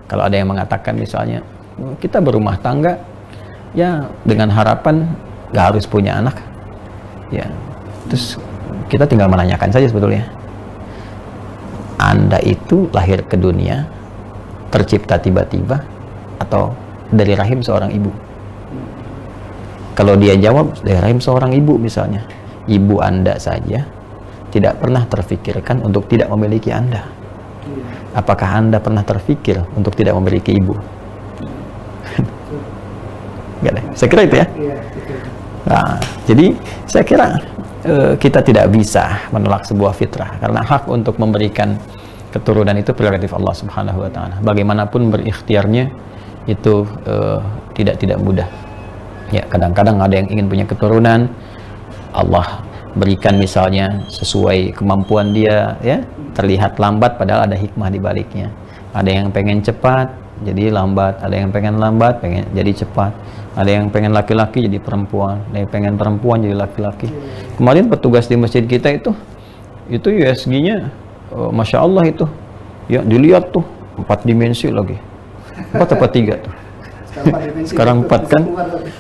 Kalau ada yang mengatakan misalnya kita berumah tangga ya dengan harapan nggak harus punya anak, ya terus kita tinggal menanyakan saja sebetulnya, Anda itu lahir ke dunia tercipta tiba-tiba atau dari rahim seorang ibu? Kalau dia jawab dari rahim seorang ibu misalnya, ibu Anda saja tidak pernah terfikirkan untuk tidak memiliki Anda. Apakah Anda pernah terfikir untuk tidak memiliki ibu? Enggak deh. Saya kira itu ya. Nah, jadi saya kira kita tidak bisa menolak sebuah fitrah, karena hak untuk memberikan keturunan itu prerogatif Allah Subhanahu wa taala. Bagaimanapun berikhtiarnya itu tidak mudah. Ya, kadang-kadang ada yang ingin punya keturunan, Allah berikan misalnya sesuai kemampuan dia, ya, terlihat lambat padahal ada hikmah di baliknya. Ada yang pengen cepat jadi lambat, ada yang pengen lambat pengen jadi cepat, ada yang pengen laki-laki jadi perempuan, ada yang pengen perempuan jadi laki-laki. Kemarin petugas di masjid kita itu USG-nya Masya Allah itu ya, dilihat tuh 4 dimensi lagi, 4 apa 3 tuh sekarang 4 kan,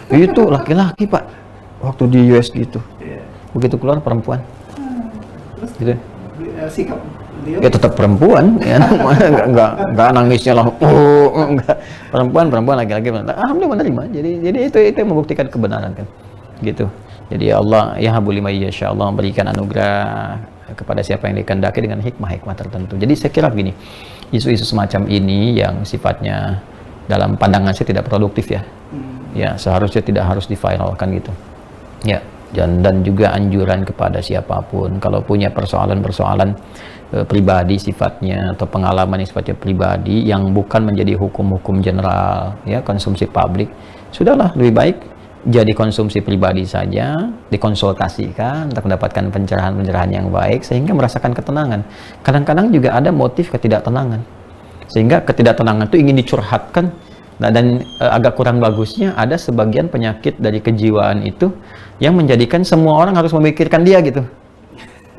itu laki-laki Pak waktu di USG itu. Begitu keluar perempuan, gitu. Sikap dia Ya tetap perempuan, ya, nggak nangisnya lah, enggak, perempuan laki-laki, alhamdulillah menerima. Jadi itu yang membuktikan kebenaran kan, gitu. Jadi Allah ya habuli mayyasha, Allah memberikan anugerah kepada siapa yang dikehendaki dengan hikmah tertentu. Jadi saya kira begini, isu-isu semacam ini yang sifatnya dalam pandangan saya tidak produktif ya, ya seharusnya tidak harus diviralkan gitu, ya. Dan juga anjuran kepada siapapun kalau punya persoalan-persoalan pribadi sifatnya atau pengalaman yang sifatnya pribadi yang bukan menjadi hukum-hukum general, ya, konsumsi publik, sudahlah lebih baik jadi konsumsi pribadi saja, dikonsultasikan untuk mendapatkan pencerahan-pencerahan yang baik sehingga merasakan ketenangan. Kadang-kadang juga ada motif ketidaktenangan sehingga ketidaktenangan itu ingin dicurhatkan. Nah, dan agak kurang bagusnya ada sebagian penyakit dari kejiwaan itu yang menjadikan semua orang harus memikirkan dia gitu.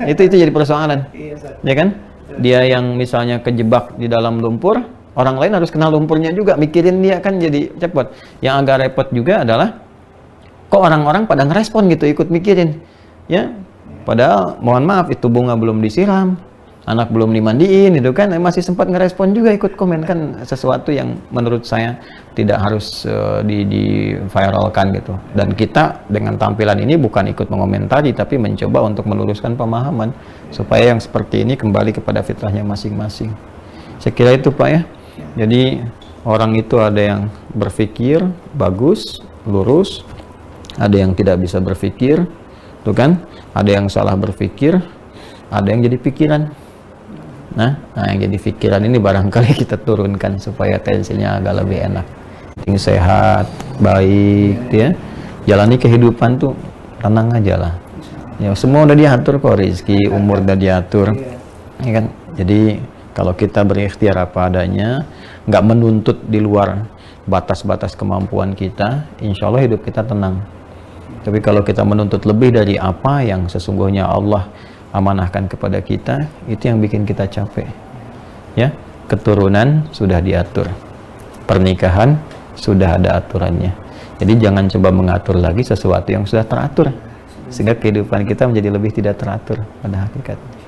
Itu jadi persoalan, ya kan? Dia yang misalnya kejebak di dalam lumpur, orang lain harus kenal lumpurnya juga, mikirin dia kan jadi cepat. Yang agak repot juga adalah kok orang-orang pada ngerespon gitu, ikut mikirin, ya. Padahal mohon maaf itu bunga belum disiram, anak belum dimandiin, itu kan masih sempat ngerespon juga, ikut komen, kan sesuatu yang menurut saya tidak harus di-viralkan gitu. Dan kita dengan tampilan ini bukan ikut mengomentari, tapi mencoba untuk meluruskan pemahaman supaya yang seperti ini kembali kepada fitrahnya masing-masing. Saya kira itu Pak ya. Jadi orang itu ada yang berpikir bagus, lurus, ada yang tidak bisa berpikir, tuh kan, ada yang salah berpikir, ada yang jadi pikiran. Nah, yang jadi pikiran ini barangkali kita turunkan supaya tensinya agak lebih enak, penting sehat, baik, ya. Jalani kehidupan tuh tenang aja lah. Ya, semua udah diatur kok, rezeki, umur udah diatur, ya kan. Jadi kalau kita berikhtiar apa adanya, nggak menuntut di luar batas-batas kemampuan kita, insya Allah hidup kita tenang. Tapi kalau kita menuntut lebih dari apa yang sesungguhnya Allah amanahkan kepada kita, itu yang bikin kita capek, ya. Keturunan sudah diatur, pernikahan sudah ada aturannya, jadi jangan coba mengatur lagi sesuatu yang sudah teratur sehingga kehidupan kita menjadi lebih tidak teratur pada hakikatnya.